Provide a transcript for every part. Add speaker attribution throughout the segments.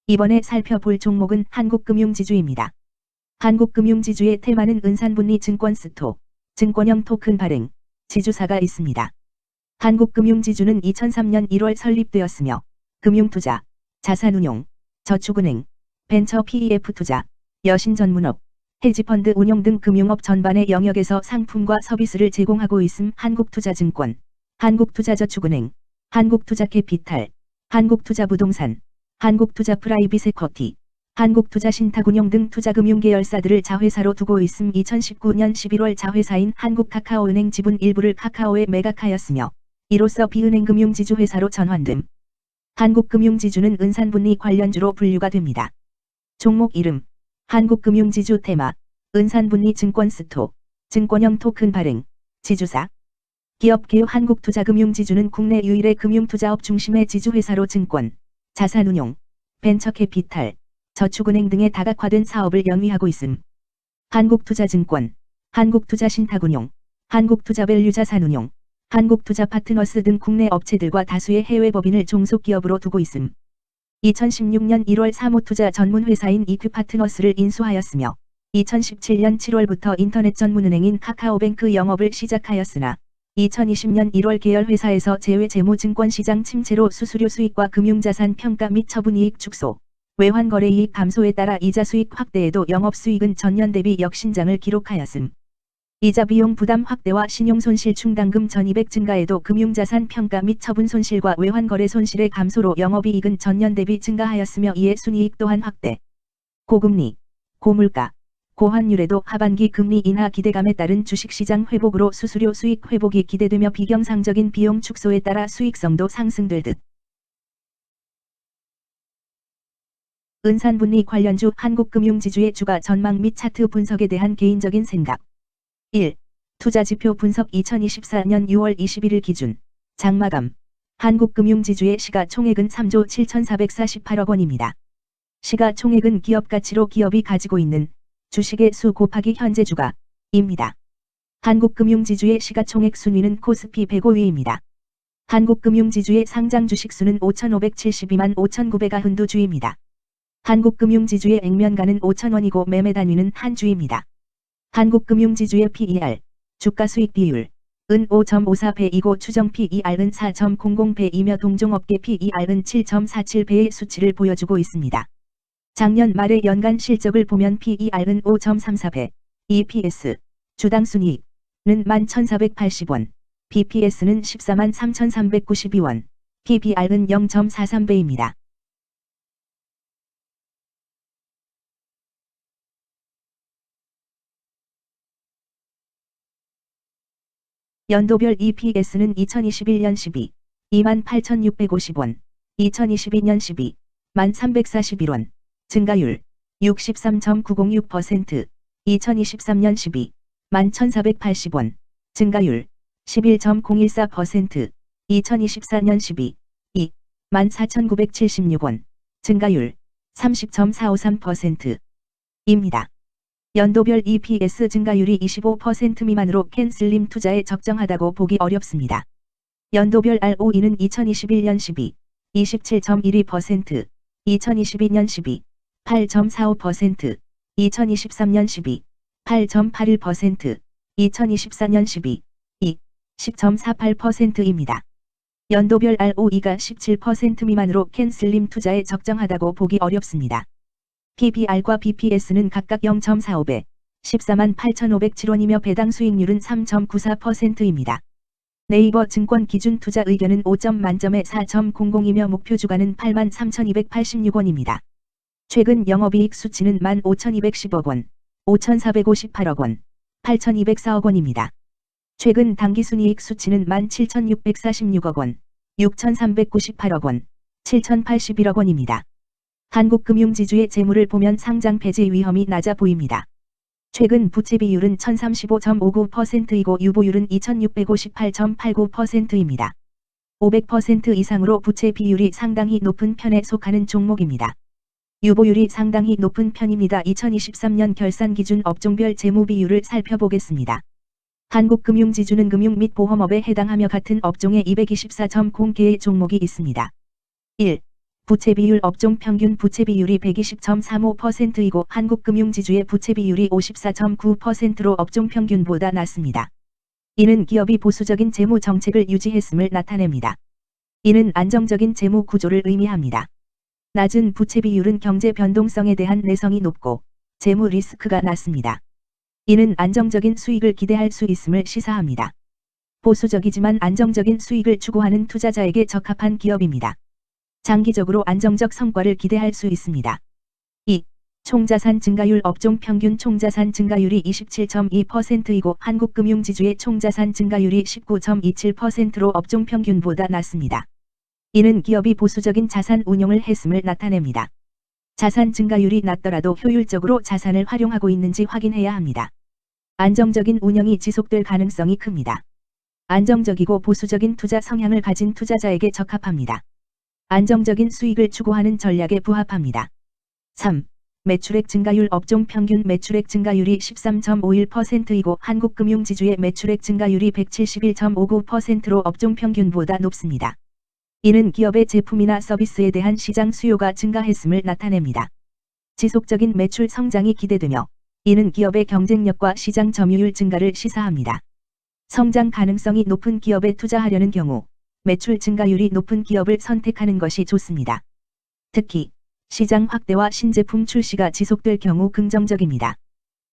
Speaker 1: 이번에 살펴볼 종목은 한국금융지주입니다. 한국금융지주의 테마는 은산분리 증권 스톡, 증권형 토큰 발행, 지주사가 있습니다. 한국금융지주는 2003년 1월 설립되었으며 금융투자, 자산운용, 저축은행, 벤처 PEF 투자, 여신전문업, 헤지펀드 운용 등 금융업 전반의 영역에서 상품과 서비스를 제공하고 있음. 한국투자증권, 한국투자저축은행, 한국투자캐피탈, 한국투자부동산, 한국투자프라이빗에쿼티, 한국투자신탁운용 등 투자금융 계열사들을 자회사로 두고 있음. 2019년 11월 자회사인 한국카카오은행 지분 일부를 카카오에 매각하였으며 이로써 비은행금융지주회사로 전환됨. 한국금융지주는 은산분리 관련주로 분류가 됩니다. 종목 이름, 한국금융지주 테마, 은산분리 증권 스톡, 증권형 토큰 발행, 지주사. 기업 개요. 한국투자금융지주는 국내 유일의 금융투자업 중심의 지주회사로 증권, 자산운용, 벤처캐피탈, 저축은행 등의 다각화된 사업을 영위하고 있음. 한국투자증권, 한국투자신탁운용, 한국투자밸류자산운용, 한국투자파트너스 등 국내 업체들과 다수의 해외 법인을 종속기업으로 두고 있음. 2016년 1월 사모투자 전문회사인 이큐파트너스를 인수하였으며 2017년 7월부터 인터넷 전문은행인 카카오뱅크 영업을 시작하였으나 2020년 1월 계열회사에서 제외재무증권시장 침체로 수수료 수익과 금융자산 평가 및 처분이익 축소, 외환거래이익 감소에 따라 이자수익 확대에도 영업수익은 전년 대비 역신장을 기록하였음. 이자비용 부담 확대와 신용손실 충당금 전입액 증가에도 금융자산 평가 및 처분 손실과 외환거래 손실의 감소로 영업이익은 전년 대비 증가하였으며 이에 순이익 또한 확대. 고금리, 고물가, 고환율에도 하반기 금리 인하 기대감에 따른 주식시장 회복으로 수수료 수익 회복이 기대되며 비경상적인 비용 축소에 따라 수익성도 상승될 듯. 은산분리 관련주. 한국금융지주의 주가 전망 및 차트 분석에 대한 개인적인 생각. 1. 투자지표 분석. 2024년 6월 21일 기준 장마감 한국금융지주의 시가총액은 3조 7,448억 원입니다. 시가총액은 기업가치로 기업이 가지고 있는 주식의 수 곱하기 현재 주가입니다. 한국금융지주의 시가총액 순위는 코스피 105위입니다. 한국금융지주의 상장 주식수는 5,572만 5,992주입니다. 한국금융지주의 액면가는 5,000원이고 매매 단위는 한 주입니다. 한국금융지주의 PER, 주가수익 비율, 은 5.54배이고 추정 PER은 4.00배이며 동종업계 PER은 7.47배의 수치를 보여주고 있습니다. 작년 말의 연간 실적을 보면 PER은 5.34배, EPS, 주당 순이익은 11,480원, BPS는 14만 3,392원, PBR은 0.43배입니다. 연도별 EPS는 2021년 12, 28,650원, 2022년 12, 1,341원, 증가율 63.906%, 2023년 12, 11,480원, 증가율 11.014%, 2024년 12, 2, 14,976원, 증가율 30.453%입니다. 연도별 EPS 증가율이 25% 미만으로 캔슬림 투자에 적정하다고 보기 어렵습니다. 연도별 ROE는 2021년 12, 27.12%, 2022년 12, 8.45%, 2023년 12, 8.81%, 2024년 12, 2, 10.48%입니다. 연도별 ROE가 17% 미만으로 캔슬림 투자에 적정하다고 보기 어렵습니다. PBR과 BPS는 각각 0.45배, 14만 8,507원이며 배당 수익률은 3.94%입니다. 네이버 증권 기준 투자 의견은 5점 만점에 4.00이며 목표 주가는 83,286원입니다. 최근 영업이익 수치는 15,210억 원, 5,458억 원, 8,204억 원입니다. 최근 당기순이익 수치는 17,646억 원, 6,398억 원, 7,081억 원입니다. 한국금융지주의 재물을 보면 상장 폐지 위험이 낮아 보입니다. 최근 부채 비율은 1035.59%이고 유보율은 2658.89%입니다. 500% 이상으로 부채 비율이 상당히 높은 편에 속하는 종목입니다. 유보율이 상당히 높은 편입니다. 2023년 결산 기준 업종별 재무 비율을 살펴보겠습니다. 한국금융지주는 금융 및 보험업에 해당하며 같은 업종에 224.0개의 종목이 있습니다. 1. 부채 비율 업종 평균 부채 비율이 120.35%이고 한국금융지주의 부채 비율이 54.9%로 업종 평균보다 낮습니다. 이는 기업이 보수적인 재무 정책을 유지했음을 나타냅니다. 이는 안정적인 재무 구조를 의미합니다. 낮은 부채 비율은 경제 변동성에 대한 내성이 높고 재무 리스크가 낮습니다. 이는 안정적인 수익을 기대할 수 있음을 시사합니다. 보수적이지만 안정적인 수익을 추구하는 투자자에게 적합한 기업입니다. 장기적으로 안정적 성과를 기대할 수 있습니다. 2. 총자산 증가율 업종 평균 총자산 증가율이 27.2%이고 한국금융지주의 총자산 증가율이 19.27%로 업종 평균보다 낮습니다. 이는 기업이 보수적인 자산 운용을 했음을 나타냅니다. 자산 증가율이 낮더라도 효율적으로 자산을 활용하고 있는지 확인해야 합니다. 안정적인 운영이 지속될 가능성이 큽니다. 안정적이고 보수적인 투자 성향을 가진 투자자에게 적합합니다. 안정적인 수익을 추구하는 전략에 부합합니다. 3. 매출액 증가율 업종 평균 매출액 증가율이 13.51%이고 한국금융지주의 매출액 증가율이 171.59%로 업종 평균보다 높습니다. 이는 기업의 제품이나 서비스에 대한 시장 수요가 증가했음을 나타냅니다. 지속적인 매출 성장이 기대되며 이는 기업의 경쟁력과 시장 점유율 증가를 시사합니다. 성장 가능성이 높은 기업에 투자하려는 경우 매출 증가율이 높은 기업을 선택하는 것이 좋습니다. 특히 시장 확대와 신제품 출시가 지속될 경우 긍정적입니다.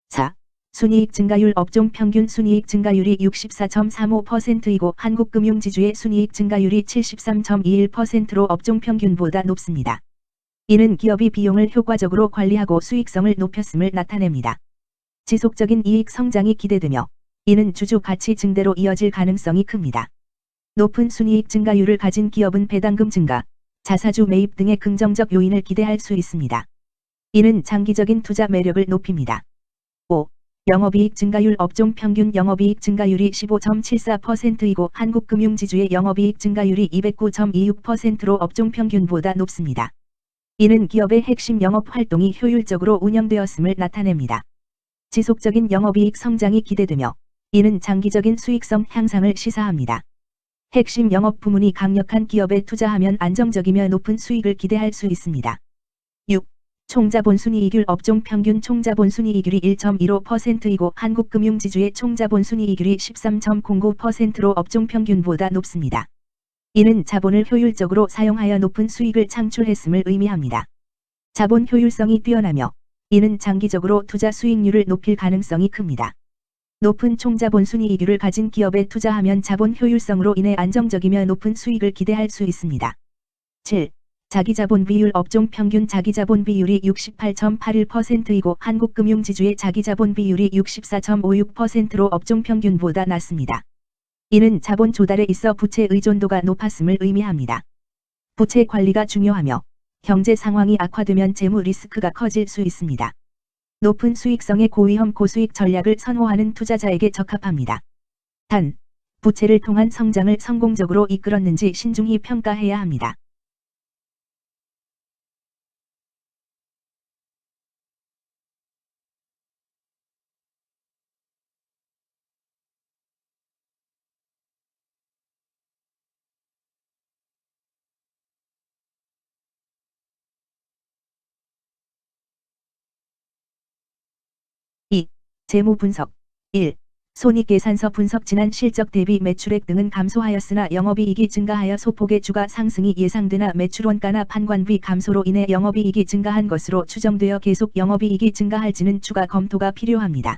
Speaker 1: 4. 순이익 증가율 업종 평균 순이익 증가율이 64.35%이고 한국금융지주의 순이익 증가율이 73.21%로 업종 평균보다 높습니다. 이는 기업이 비용을 효과적으로 관리하고 수익성을 높였음을 나타냅니다. 지속적인 이익 성장이 기대되며 이는 주주 가치 증대로 이어질 가능성이 큽니다. 높은 순이익 증가율을 가진 기업은 배당금 증가, 자사주 매입 등의 긍정적 요인을 기대할 수 있습니다. 이는 장기적인 투자 매력을 높입니다. 5. 영업이익 증가율 업종 평균 영업이익 증가율이 15.74%이고 한국금융지주의 영업이익 증가율이 209.26%로 업종 평균보다 높습니다. 이는 기업의 핵심 영업 활동이 효율적으로 운영되었음을 나타냅니다. 지속적인 영업이익 성장이 기대되며 이는 장기적인 수익성 향상을 시사합니다. 핵심 영업 부문이 강력한 기업에 투자하면 안정적이며 높은 수익을 기대할 수 있습니다. 6. 총자본 순이익률 업종 평균 총자본 순이익률이 1.15%이고 한국금융지주의 총자본 순이익률이 13.09%로 업종 평균보다 높습니다. 이는 자본을 효율적으로 사용하여 높은 수익을 창출했음을 의미합니다. 자본 효율성이 뛰어나며 이는 장기적으로 투자 수익률을 높일 가능성이 큽니다. 높은 총자본 순이익률을 가진 기업에 투자하면 자본 효율성으로 인해 안정적이며 높은 수익을 기대할 수 있습니다. 7. 자기자본 비율 업종 평균 자기자본 비율이 68.81%이고 한국금융지주의 자기자본 비율이 64.56%로 업종 평균보다 낮습니다. 이는 자본 조달에 있어 부채 의존도가 높았음을 의미합니다. 부채 관리가 중요하며 경제 상황이 악화되면 재무 리스크가 커질 수 있습니다. 높은 수익성의 고위험 고수익 전략을 선호하는 투자자에게 적합합니다. 단, 부채를 통한 성장을 성공적으로 이끌었는지 신중히 평가해야 합니다. 재무 분석 1. 손익계산서 분석 지난 실적 대비 매출액 등은 감소하였으나 영업이익이 증가하여 소폭의 주가 상승이 예상되나 매출원가나 판관비 감소로 인해 영업이익이 증가한 것으로 추정되어 계속 영업이익이 증가할지는 추가 검토가 필요합니다.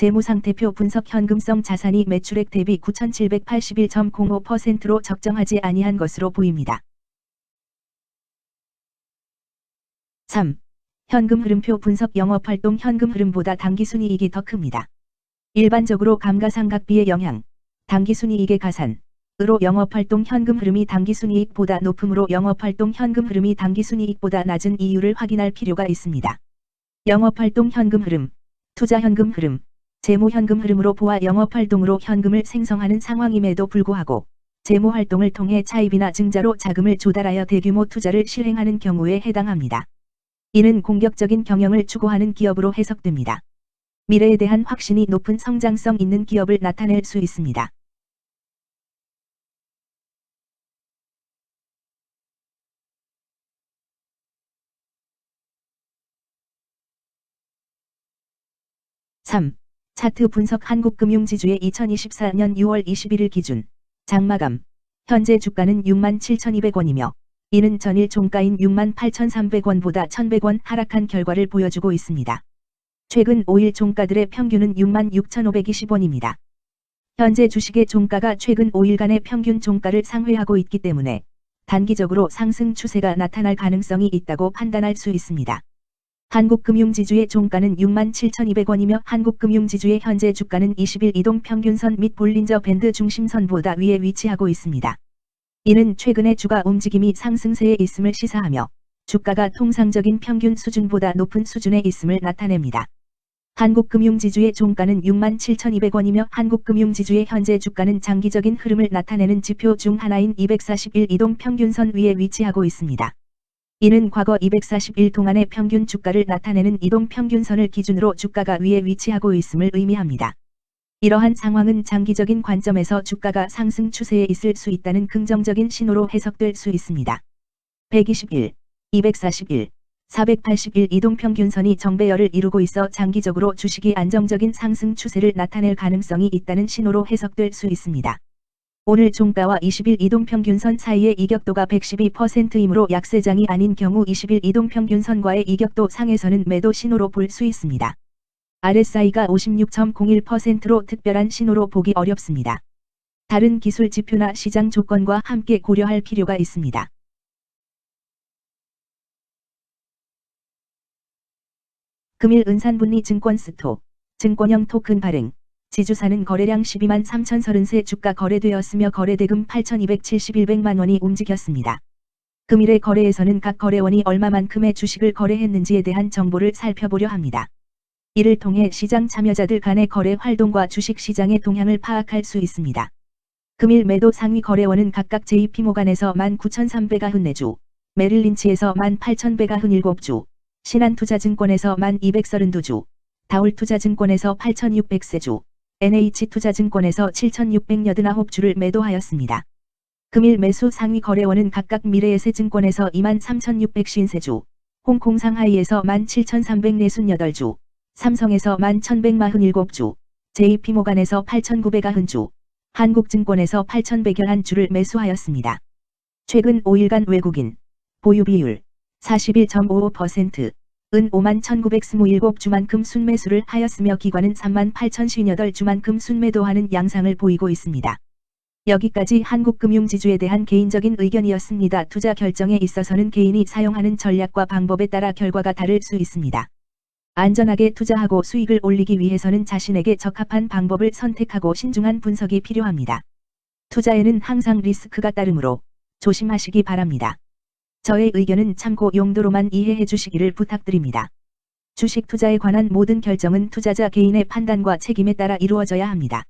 Speaker 1: 재무상태표 분석 현금성 자산이 매출액 대비 9,781.05%로 적정하지 아니한 것으로 보입니다. 3. 현금 흐름표 분석 영업활동 현금 흐름보다 당기순이익이 더 큽니다. 일반적으로 감가상각비의 영향, 당기순이익의 가산으로 영업활동 현금 흐름이 당기순이익보다 높으므로 영업활동 현금 흐름이 당기순이익보다 낮은 이유를 확인할 필요가 있습니다. 영업활동 현금 흐름, 투자 현금 흐름, 재무 현금 흐름으로 보아 영업활동으로 현금을 생성하는 상황임에도 불구하고 재무활동을 통해 차입이나 증자로 자금을 조달하여 대규모 투자를 실행하는 경우에 해당합니다. 이는 공격적인 경영을 추구하는 기업으로 해석됩니다. 미래에 대한 확신이 높은 성장성 있는 기업을 나타낼 수 있습니다. (3) 차트 분석 한국금융지주의 2024년 6월 21일 기준 장마감 현재 주가는 67,200원이며 이는 전일 종가인 68,300원보다 1,100원 하락한 결과를 보여주고 있습니다. 최근 5일 종가들의 평균은 66,520원입니다. 현재 주식의 종가가 최근 5일간의 평균 종가를 상회하고 있기 때문에 단기적으로 상승 추세가 나타날 가능성이 있다고 판단할 수 있습니다. 한국금융지주의 종가는 67,200원이며 한국금융지주의 현재 주가는 20일 이동평균선 및 볼린저 밴드 중심선보다 위에 위치하고 있습니다. 이는 최근의 주가 움직임이 상승세에 있음을 시사하며 주가가 통상적인 평균 수준보다 높은 수준에 있음을 나타냅니다. 한국금융지주의 종가는 67,200원이며 한국금융지주의 현재 주가는 장기적인 흐름을 나타내는 지표 중 하나인 241 이동평균선 위에 위치하고 있습니다. 이는 과거 241 동안의 평균 주가를 나타내는 이동평균선을 기준으로 주가가 위에 위치하고 있음을 의미합니다. 이러한 상황은 장기적인 관점에서 주가가 상승 추세에 있을 수 있다는 긍정적인 신호로 해석될 수 있습니다. 121, 241, 481 이동평균선이 정배열을 이루고 있어 장기적으로 주식이 안정적인 상승 추세를 나타낼 가능성이 있다는 신호로 해석될 수 있습니다. 오늘 종가와 20일 이동평균선 사이의 이격도가 112%이므로 약세장이 아닌 경우 20일 이동평균선과의 이격도 상에서는 매도 신호로 볼 수 있습니다. RSI가 56.01%로 특별한 신호로 보기 어렵습니다. 다른 기술 지표나 시장 조건과 함께 고려할 필요가 있습니다. 금일 은산분리 증권 스토, 증권형 토큰 발행, 지주사는 거래량 12만 3,033 주가 거래되었으며 거래대금 8,271백만 원이 움직였습니다. 금일의 거래에서는 각 거래원이 얼마만큼의 주식을 거래했는지에 대한 정보를 살펴보려 합니다. 이를 통해 시장 참여자들 간의 거래 활동과 주식 시장의 동향을 파악할 수 있습니다. 금일 매도 상위 거래원은 각각 JP모간에서 19,394주, 메릴린치에서 18,197주, 신한투자증권에서 1,232주, 다울투자증권에서 8,600세주, NH투자증권에서 7,689주를 매도하였습니다. 금일 매수 상위 거래원은 각각 미래에셋증권에서 23,650세주, 홍콩상하이에서 17,348주, 삼성에서 11,147주, JP모간에서 8,990주, 한국증권에서 8,111주를 매수하였습니다. 최근 5일간 외국인 보유 비율 41.55%, 은 51,927주만큼 순매수를 하였으며 기관은 38,058주만큼 순매도하는 양상을 보이고 있습니다. 여기까지 한국금융지주에 대한 개인적인 의견이었습니다. 투자 결정에 있어서는 개인이 사용하는 전략과 방법에 따라 결과가 다를 수 있습니다. 안전하게 투자하고 수익을 올리기 위해서는 자신에게 적합한 방법을 선택하고 신중한 분석이 필요합니다. 투자에는 항상 리스크가 따르므로 조심하시기 바랍니다. 저의 의견은 참고 용도로만 이해해 주시기를 부탁드립니다. 주식 투자에 관한 모든 결정은 투자자 개인의 판단과 책임에 따라 이루어져야 합니다.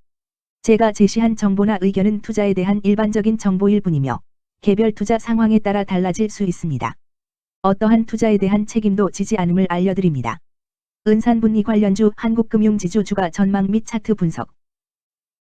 Speaker 1: 제가 제시한 정보나 의견은 투자에 대한 일반적인 정보일 뿐이며 개별 투자 상황에 따라 달라질 수 있습니다. 어떠한 투자에 대한 책임도 지지 않음을 알려드립니다. 은산분리 관련주 한국금융지주 주가 전망 및 차트 분석